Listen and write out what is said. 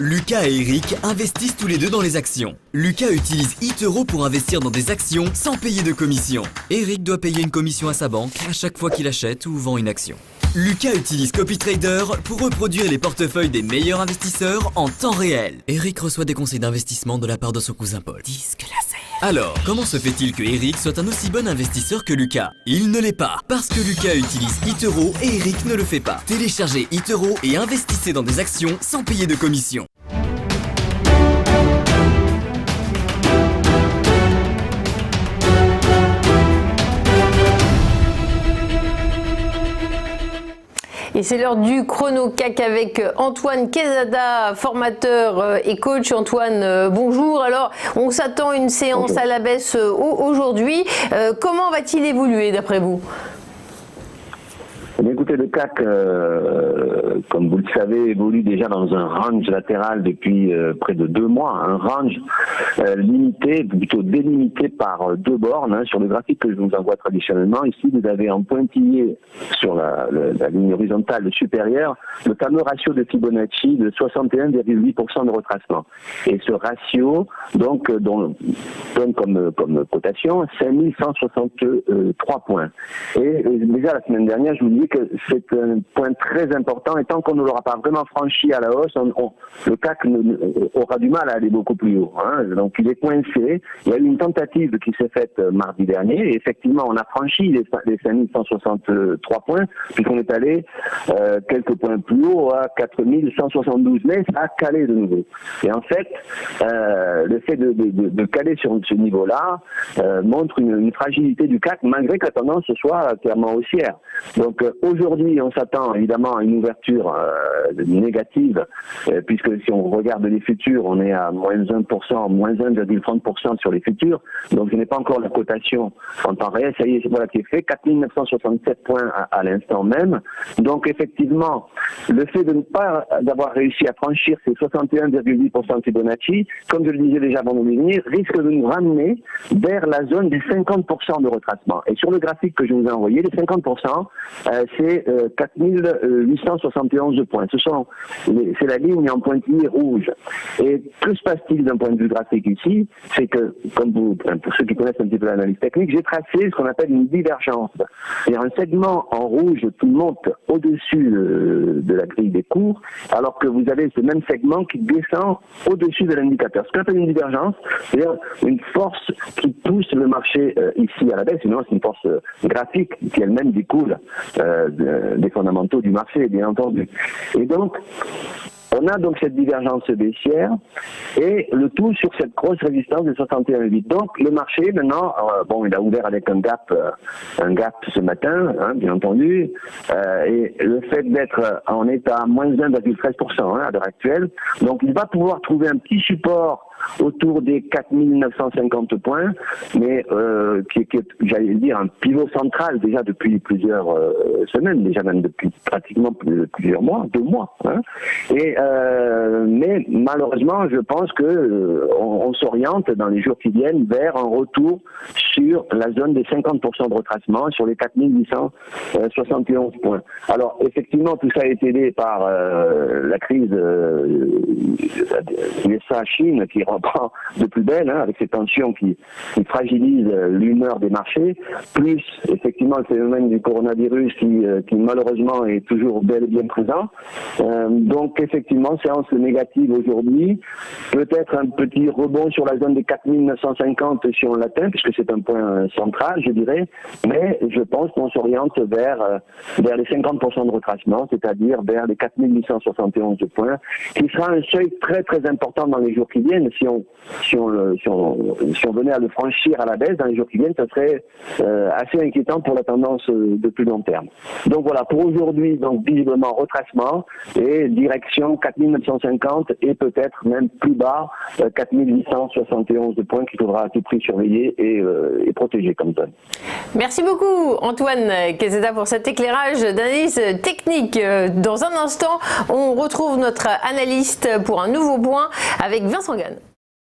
Lucas et Eric investissent tous les deux dans les actions. Lucas utilise eToro pour investir dans des actions sans payer de commission. Eric doit payer une commission à sa banque à chaque fois qu'il achète ou vend une action. Lucas utilise CopyTrader pour reproduire les portefeuilles des meilleurs investisseurs en temps réel. Eric reçoit des conseils d'investissement de la part de son cousin Paul. Disque laser. Alors, comment se fait-il que Eric soit un aussi bon investisseur que Lucas? Il ne l'est pas, parce que Lucas utilise eToro et Eric ne le fait pas. Téléchargez eToro et investissez dans des actions sans payer de commission. Et c'est l'heure du chrono CAC avec Antoine Quezada, formateur et coach. Antoine, bonjour. Alors, on s'attend à une séance à la baisse aujourd'hui. Comment va-t-il évoluer d'après vous ? Écoutez, le CAC, comme vous le savez, évolue déjà dans un range latéral depuis près de 2 mois. Un range limité, plutôt délimité par 2 bornes. Sur le graphique que je vous envoie traditionnellement, ici, vous avez en pointillé sur la ligne horizontale supérieure le fameux ratio de Fibonacci de 61,8% de retracement. Et ce ratio, donc, donne comme cotation 5163 points. Et déjà la semaine dernière, je vous dis que c'est un point très important et tant qu'on ne l'aura pas vraiment franchi à la hausse, le CAC aura du mal à aller beaucoup plus haut. Donc il est coincé. Il y a eu une tentative qui s'est faite mardi dernier et effectivement on a franchi les 5163 points puisqu'on est allé quelques points plus haut à 4172, mais ça a calé de nouveau. Et en fait, le fait de caler sur ce niveau-là montre une fragilité du CAC malgré que la tendance soit clairement haussière. Donc aujourd'hui, on s'attend évidemment à une ouverture négative, puisque si on regarde les futurs, on est à moins 1%, moins 1,30% sur les futurs. Donc ce n'est pas encore la cotation en temps réel. Ça y est, voilà qui est fait. 4967 points à l'instant même. Donc effectivement, le fait de ne pas d'avoir réussi à franchir ces 61,8% de Fibonacci, comme je le disais déjà avant de venir, risque de nous ramener vers la zone des 50% de retracement. Et sur le graphique que je vous ai envoyé, les 50%, c'est 4871 points. C'est la ligne en pointillé rouge. Et que se passe-t-il d'un point de vue graphique ici? C'est que, pour ceux qui connaissent un petit peu l'analyse technique, j'ai tracé ce qu'on appelle une divergence. C'est-à-dire un segment en rouge qui monte au-dessus de la grille des cours, alors que vous avez ce même segment qui descend au-dessus de l'indicateur. Ce qu'on appelle une divergence, c'est-à-dire une force qui pousse le marché ici à la baisse, sinon c'est une force graphique qui elle-même découle des fondamentaux du marché, bien entendu. Et donc, on a donc cette divergence baissière et le tout sur cette grosse résistance de 61,8. Donc le marché maintenant, il a ouvert avec un gap ce matin, bien entendu, et le fait d'être en état à moins 1,13% à l'heure actuelle, donc il va pouvoir trouver un petit support autour des 4950 points, mais qui est, j'allais dire, un pivot central déjà depuis plusieurs semaines, déjà même depuis pratiquement plusieurs mois, 2 mois. Mais malheureusement, je pense que on s'oriente dans les jours qui viennent vers un retour sur la zone des 50% de retracement, sur les 4871 points. Alors effectivement, tout ça a été aidé par la crise USA-Chine qui reprend de plus belle, avec ces tensions qui fragilisent l'humeur des marchés, plus effectivement le phénomène du coronavirus qui malheureusement est toujours bel et bien présent. Donc effectivement, séance négative aujourd'hui, peut-être un petit rebond sur la zone des 4950 si on l'atteint, puisque c'est un point central, je dirais, mais je pense qu'on s'oriente vers les 50% de retracement, c'est-à-dire vers les 4871 points, qui sera un seuil très très important dans les jours qui viennent. Si on venait à le franchir à la baisse dans les jours qui viennent, ça serait assez inquiétant pour la tendance de plus long terme. Donc voilà, pour aujourd'hui, donc visiblement retracement et direction 4950 et peut-être même plus bas 4871 points qu'il faudra à tout prix surveiller et protéger comme zone. Merci beaucoup Antoine Quezada pour cet éclairage d'analyse technique. Dans un instant, on retrouve notre analyste pour un nouveau point avec Vincent Gane.